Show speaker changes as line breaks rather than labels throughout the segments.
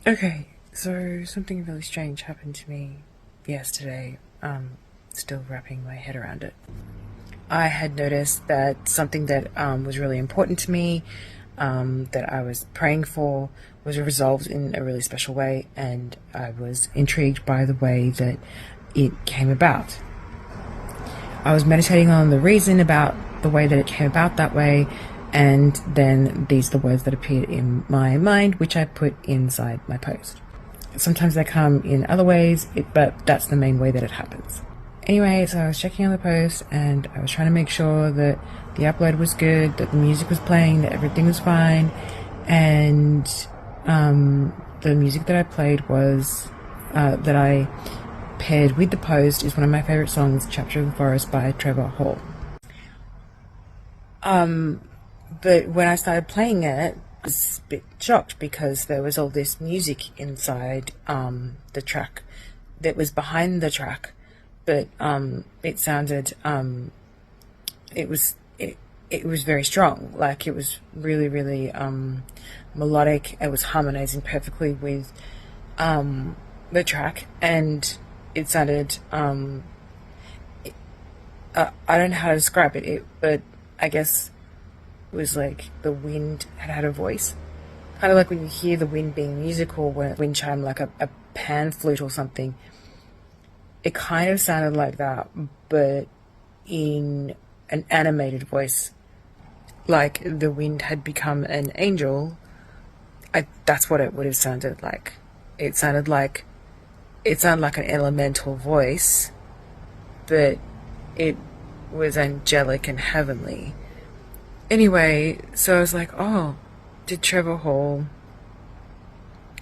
Okay, so something really strange happened to me yesterday. Still wrapping my head around it. I had noticed that something that was really important to me, that I was praying for, was resolved in a really special way, and I was intrigued by the way that it came about. I was meditating on the reason about the way that it came about that way, and then these are the words that appeared in my mind, which I put inside my post. Sometimes they come in other ways, but that's the main way that it happens. Anyway, so I was checking on the post, and I was trying to make sure that the upload was good, that the music was playing, that everything was fine, and the music that I played was, that I paired with the post, is one of my favourite songs, Chapter of the Forest by Trevor Hall. But when I started playing it, I was a bit shocked because there was all this music inside the track that was behind the track, but it sounded it was very strong. Like, it was really melodic. It was harmonizing perfectly with the track, and it sounded I don't know how to describe it, but I guess it was like the wind had a voice. Kind of like when you hear the wind being musical, when wind chime, like a pan flute or something. It kind of sounded like that, but in an animated voice. Like the wind had become an angel. That's what it would have sounded like. It sounded like an elemental voice, but it was angelic and heavenly. Anyway, so I was like, oh, did Trevor Hall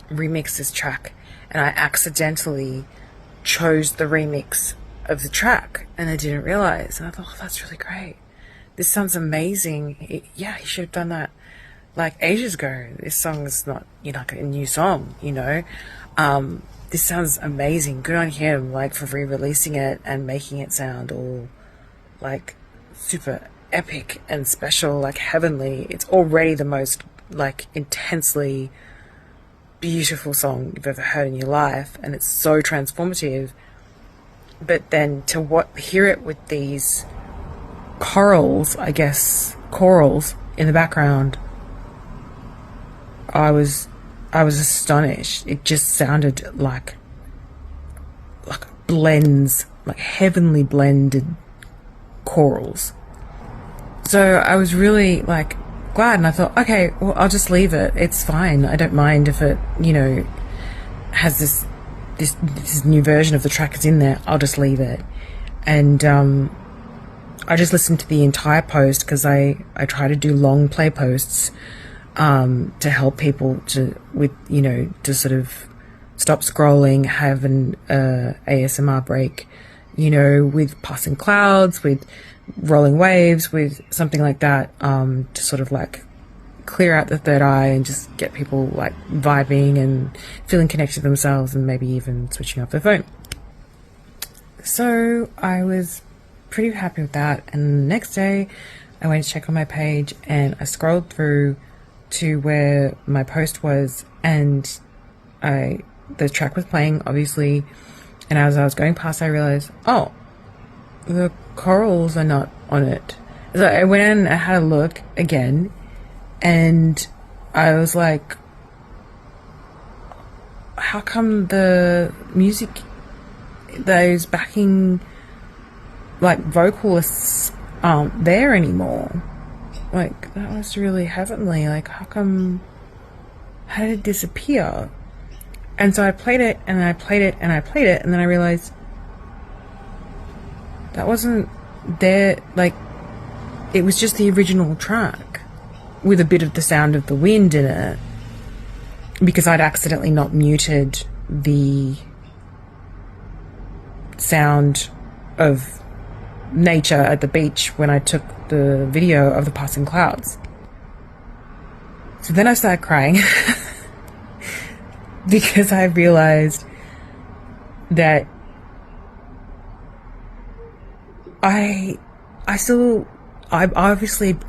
remix this track? And I accidentally chose the remix of the track, and I didn't realize. And I thought, oh, that's really great. This sounds amazing. He should have done that like ages ago. This song is not, like a new song, This sounds amazing. Good on him, like, for re-releasing it and making it sound all like super epic and special, like heavenly. It's already the most like intensely beautiful song you've ever heard in your life, and it's so transformative. But then to hear it with these chorals in the background, I was astonished. It just sounded like blends, like heavenly blended chorals. So I was really like glad, and I thought, okay, well, I'll just leave it. It's fine. I don't mind if it, has this new version of the track is in there. I'll just leave it. And I just listened to the entire post, because I try to do long play posts to help people to sort of stop scrolling, have an ASMR break, with passing clouds, with rolling waves, with something like that, to sort of like clear out the third eye and just get people like vibing and feeling connected to themselves, and maybe even switching off their phone. So I was pretty happy with that, and the next day I went to check on my page, and I scrolled through to where my post was, and the track was playing, obviously, and as I was going past, I realized, oh, the chorals are not on it. So I went in and I had a look again, and I was like, how come the music, those backing like vocalists aren't there anymore? Like, that was really heavenly. Like, how did it disappear? And so I played it, and I played it, and I played it, and then I realized that wasn't there. Like, it was just the original track with a bit of the sound of the wind in it, because I'd accidentally not muted the sound of nature at the beach when I took the video of the passing clouds. So then I started crying because I realized that I'm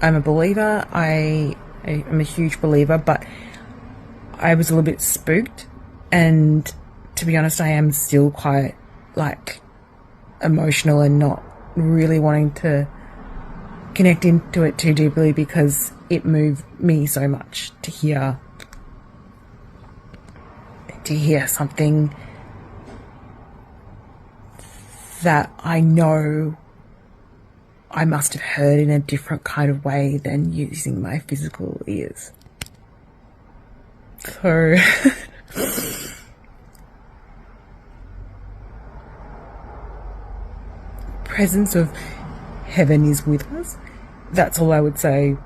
a believer. I'm a huge believer, but I was a little bit spooked And to be honest, I am still quite like emotional and not really wanting to connect into it too deeply because it moved me so much to hear something that I know I must have heard in a different kind of way than using my physical ears. So presence of heaven is with us. That's all I would say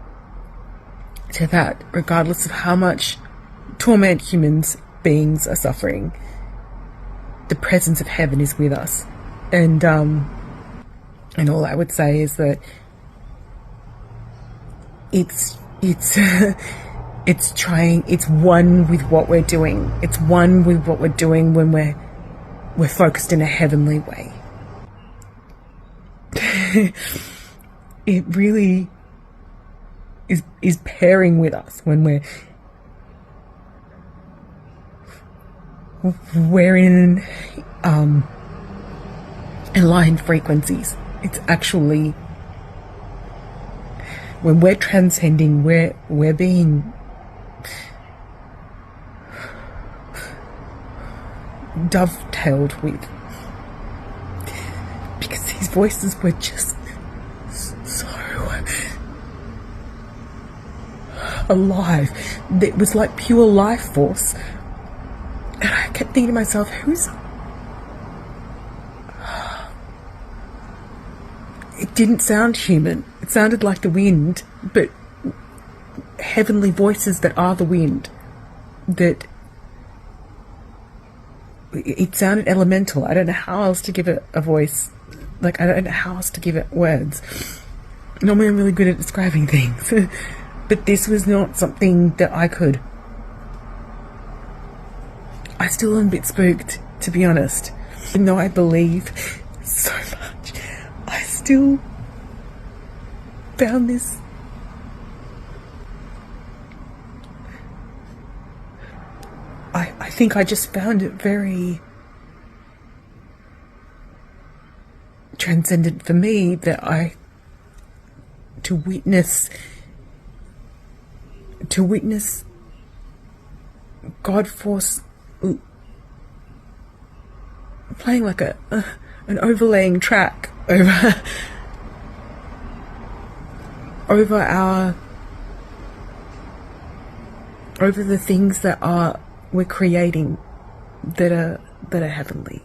to that, regardless of how much torment humans beings are suffering. The presence of heaven is with us. And all I would say is that it's one with what we're doing. It's one with what we're doing when we're focused in a heavenly way. It really is pairing with us when we're in aligned frequencies. It's actually when we're transcending, we're being dovetailed with, because these voices were just so alive. It was like pure life force. And I kept thinking to myself, it didn't sound human. It sounded like the wind, but heavenly voices that are the wind. That it sounded elemental. I don't know how else to give it a voice. Like, I don't know how else to give it words. Normally I'm really good at describing things. But this was not something that I could. I still am a bit spooked, to be honest. Even though I believe so much, I still found this I think I just found it very transcendent for me that to witness God force playing like an overlaying track over the things that we're creating that are heavenly.